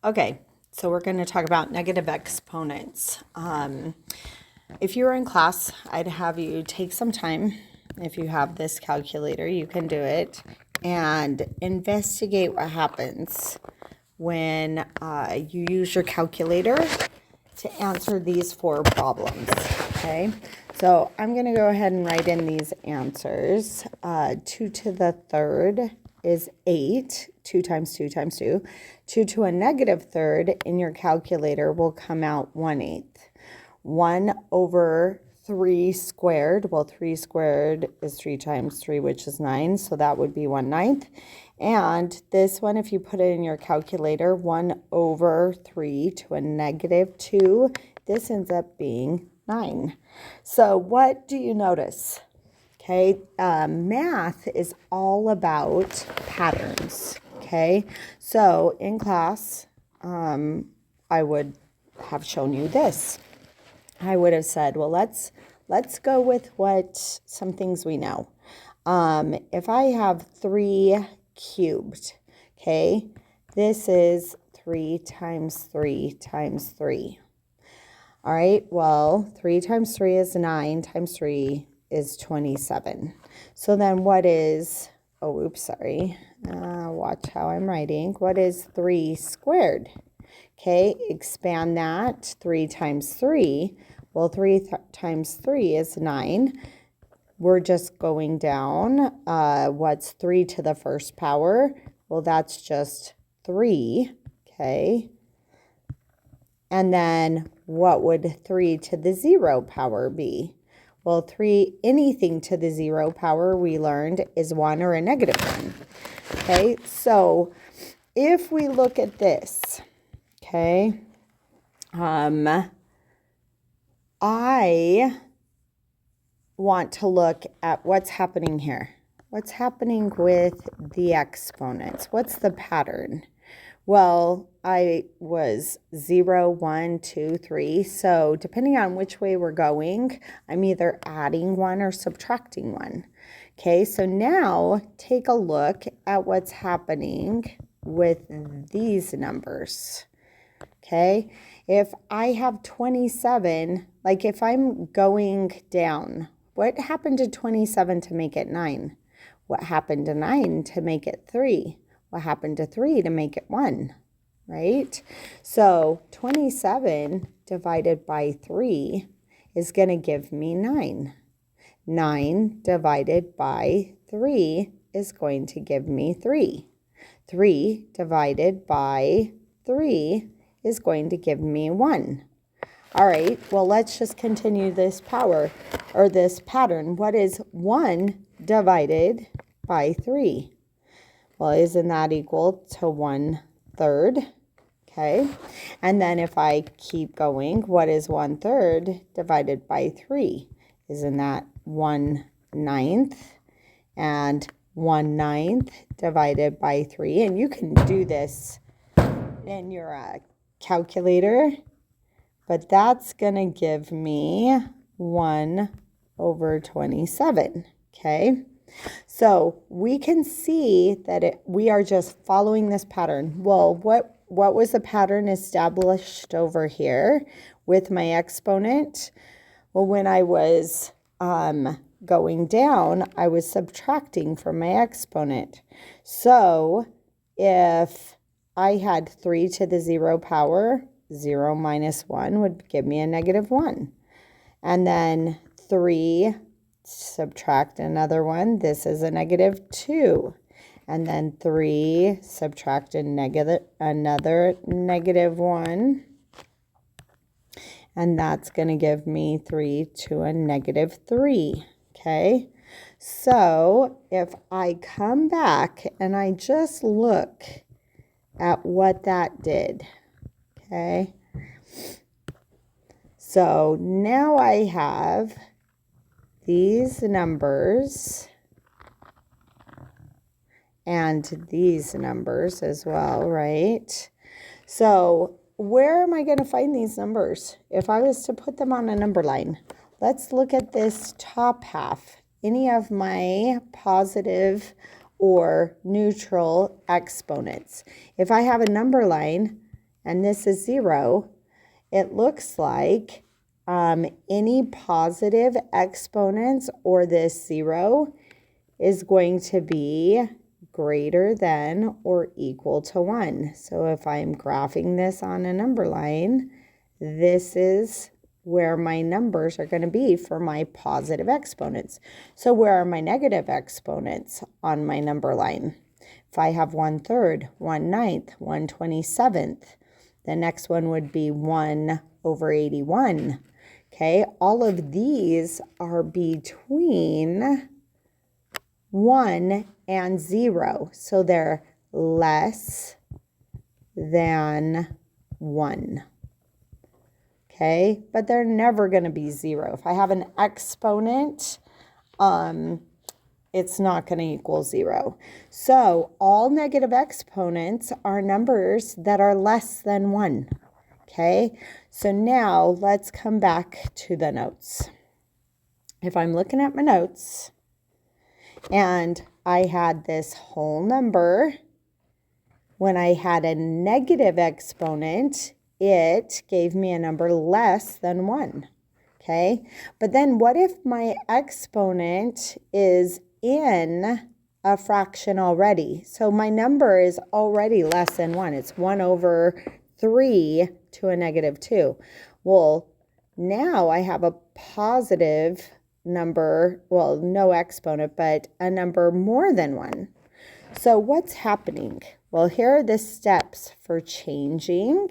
Okay, so we're going to talk about negative exponents. If you were in class, I'd have you take some time. If you have this calculator, you can do it and investigate what happens when you use your calculator to answer these four problems. Okay, so I'm going to go ahead and write in these answers. 2 to the third is 8. 2 times 2 times 2. 2 to a negative third in your calculator will come out 1/8. 1 over 3 squared. Well, 3 squared is 3 times 3, which is 9. So that would be 1/9. And this one, if you put it in your calculator, 1 over 3 to a negative 2, this ends up being 9. So what do you notice? Okay, math is all about patterns. Okay, so in class, I would have shown you this. I would have said, well, let's go with some things we know. If I have 3 cubed, okay, this is 3 times 3 times 3. All right, well, 3 times 3 is 9 times 3 is 27. So then what is, watch how I'm writing. What is 3 squared? Okay, expand that, 3 times 3. Well, 3 times 3 is 9. We're just going down. What's 3 to the first power? Well, that's just 3, okay. And then what would 3 to the 0 power be? Well, anything to the 0 power we learned is 1 or a negative 1. Okay, so if we look at this, okay, I want to look at what's happening here. What's happening with the exponents? What's the pattern? Well, I was 0, 1, 2, 3. So depending on which way we're going, I'm either adding 1 or subtracting 1. Okay, so now take a look at what's happening with these numbers. Okay, if I have 27, like if I'm going down, what happened to 27 to make it 9? What happened to 9 to make it 3? What happened to 3 to make it 1, right? So 27 divided by 3 is going to give me 9. 9 divided by 3 is going to give me 3. 3 divided by 3 is going to give me 1. All right, well, let's just continue this this pattern. What is 1 divided by 3? Well, isn't that equal to 1/3? Okay, and then if I keep going, what is 1/3 divided by 3? Isn't that 1/9? And 1/9 divided by 3, and you can do this in your calculator, but that's going to give me 1 over 27, okay? So we can see that we are just following this pattern. Well, what was the pattern established over here with my exponent? Well, when I was going down, I was subtracting from my exponent. So if I had 3 to the 0 power, 0 minus 1 would give me a negative 1. And then 3, subtract another 1, this is a negative 2. And then 3, subtract another negative 1. And that's going to give me 3 to a negative 3. Okay, so if I come back and I just look at what that did, okay, so now I have these numbers and these numbers as well, right? So where am I going to find these numbers? If I was to put them on a number line, let's look at this top half. Any of my positive or neutral exponents. If I have a number line and this is 0, it looks like any positive exponents or this 0 is going to be greater than or equal to 1. So if I'm graphing this on a number line, this is where my numbers are going to be for my positive exponents. So where are my negative exponents on my number line? If I have 1/3, 1/9, 1/27th, the next one would be 1/81. Okay, all of these are between 1 and 0. So they're less than 1. Okay, but they're never going to be 0. If I have an exponent, it's not going to equal 0. So all negative exponents are numbers that are less than 1. Okay, so now let's come back to the notes. If I'm looking at my notes and I had this whole number, when I had a negative exponent, it gave me a number less than 1. Okay, but then what if my exponent is in a fraction already? So my number is already less than 1. It's 1/3 to a -2. Well, now I have a positive number, well, no exponent, but a number more than 1. So what's happening? Well, here are the steps for changing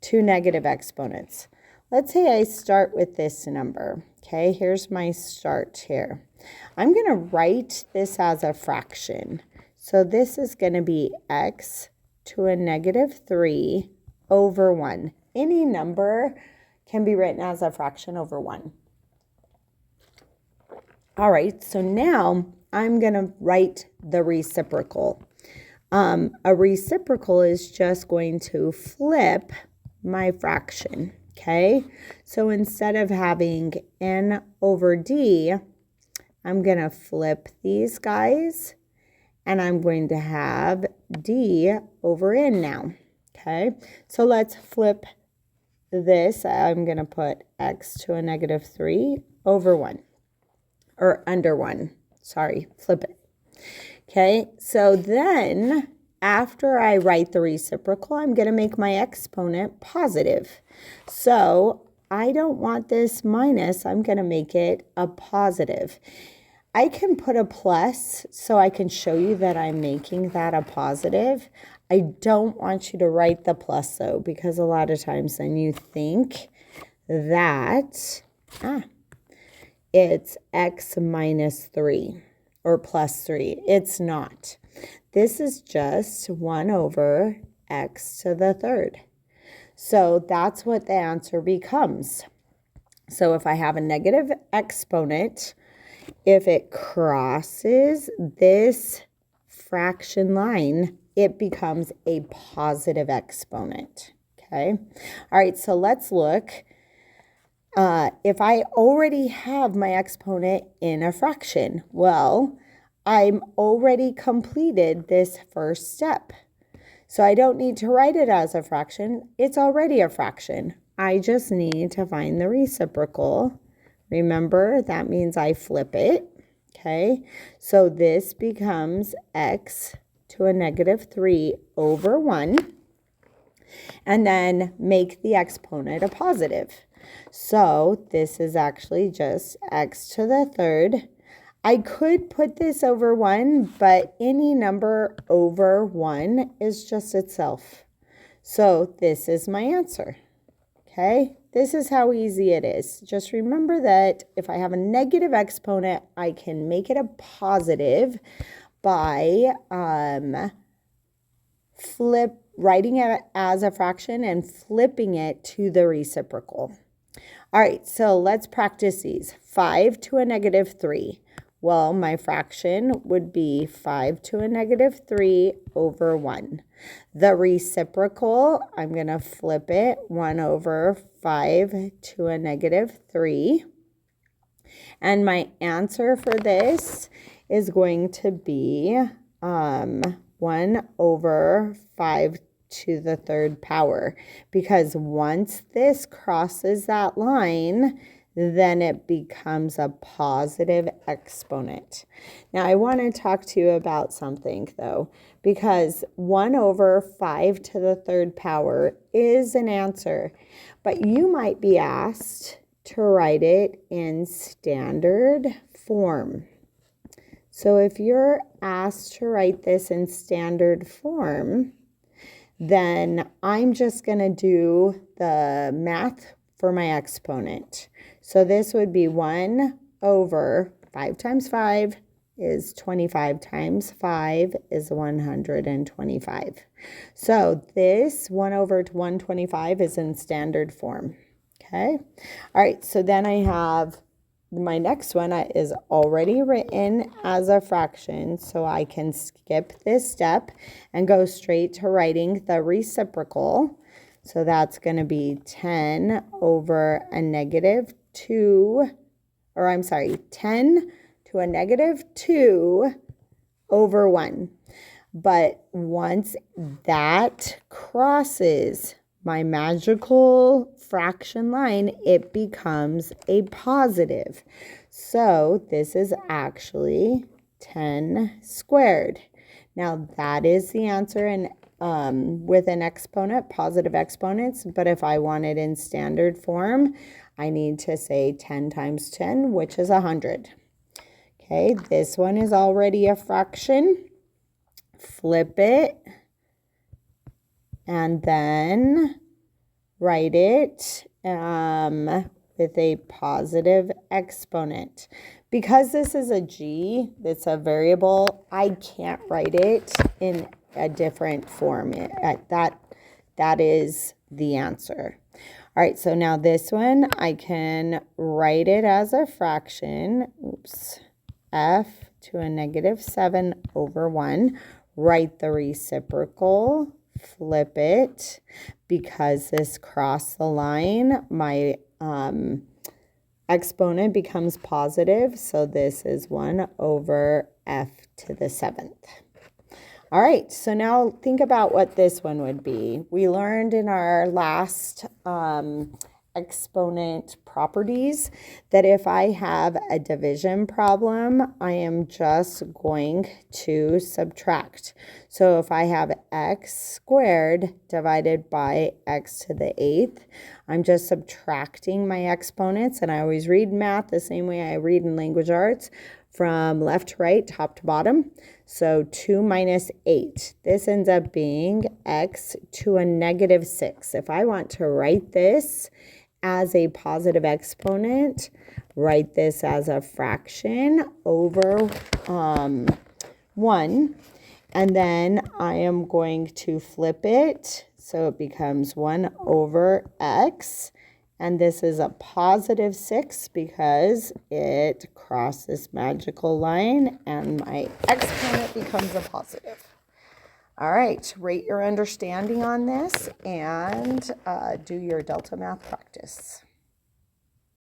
to negative exponents. Let's say I start with this number. Okay, here's my start here. I'm going to write this as a fraction. So this is going to be x to a -3 over 1. Any number can be written as a fraction over 1. All right, so now I'm going to write the reciprocal. A reciprocal is just going to flip my fraction, okay? So instead of having n over d, I'm going to flip these guys, and I'm going to have d over n now, okay? So let's flip this. I'm going to put x to a -3 over 1, or under 1. Sorry, flip it. Okay, so then after I write the reciprocal, I'm going to make my exponent positive. So I don't want this minus. I'm going to make it a positive. I can put a plus so I can show you that I'm making that a positive. I don't want you to write the plus though, because a lot of times then you think that it's x minus 3 or plus 3. It's not. This is just 1/x to the 3rd. So that's what the answer becomes. So if I have a negative exponent, if it crosses this fraction line, it becomes a positive exponent. Okay. All right, so let's look. If I already have my exponent in a fraction, well, I'm already completed this first step. So I don't need to write it as a fraction. It's already a fraction. I just need to find the reciprocal. Remember, that means I flip it. Okay, so this becomes x to a -3 over 1. And then make the exponent a positive. So this is actually just x to the 3rd. I could put this over 1, but any number over 1 is just itself. So this is my answer. Okay, this is how easy it is. Just remember that if I have a negative exponent, I can make it a positive by writing it as a fraction and flipping it to the reciprocal. All right, so let's practice these. 5 to a -3. Well, my fraction would be 5 to a -3 over 1. The reciprocal, I'm going to flip it, 1/5 to a -3. And my answer for this is going to be 1/5 to the third power, because once this crosses that line, then it becomes a positive exponent. Now, I want to talk to you about something, though, because 1 over 5 to the third power is an answer, but you might be asked to write it in standard form. So if you're asked to write this in standard form, then I'm just going to do the math for my exponent. So this would be 1 over 5 times 5 is 25 times 5 is 125. So this 1 over 125 is in standard form. Okay. All right. So then I have my next one is already written as a fraction, so I can skip this step and go straight to writing the reciprocal. So that's going to be 10 over a negative 2, or I'm sorry, 10 to a negative 2 over 1. But once that crosses my magical fraction line, it becomes a positive. So this is actually 10 squared. Now that is the answer in with an exponent, positive exponents. But if I want it in standard form, I need to say 10 times 10, which is 100. Okay, this one is already a fraction. Flip it. And then write it with a positive exponent. Because this is a g, it's a variable, I can't write it in a different form. That is the answer. All right, so now this one, I can write it as a fraction. Oops. F to a negative 7 over 1. Write the reciprocal. Flip it. Because this crossed the line, my exponent becomes positive. So this is 1 over f to the 7th. All right, so now think about what this one would be. We learned in our last exponent properties that if I have a division problem, I am just going to subtract. So if I have x squared divided by x to the 8th, I'm just subtracting my exponents, and I always read math the same way I read in language arts, from left to right, top to bottom. So 2 minus 8. This ends up being x to a negative 6. If I want to write this as a positive exponent, write this as a fraction over 1. And then I am going to flip it. So it becomes 1 over x. And this is a positive 6 because it crossed this magical line and my exponent becomes a positive. All right, rate your understanding on this and do your Delta math practice.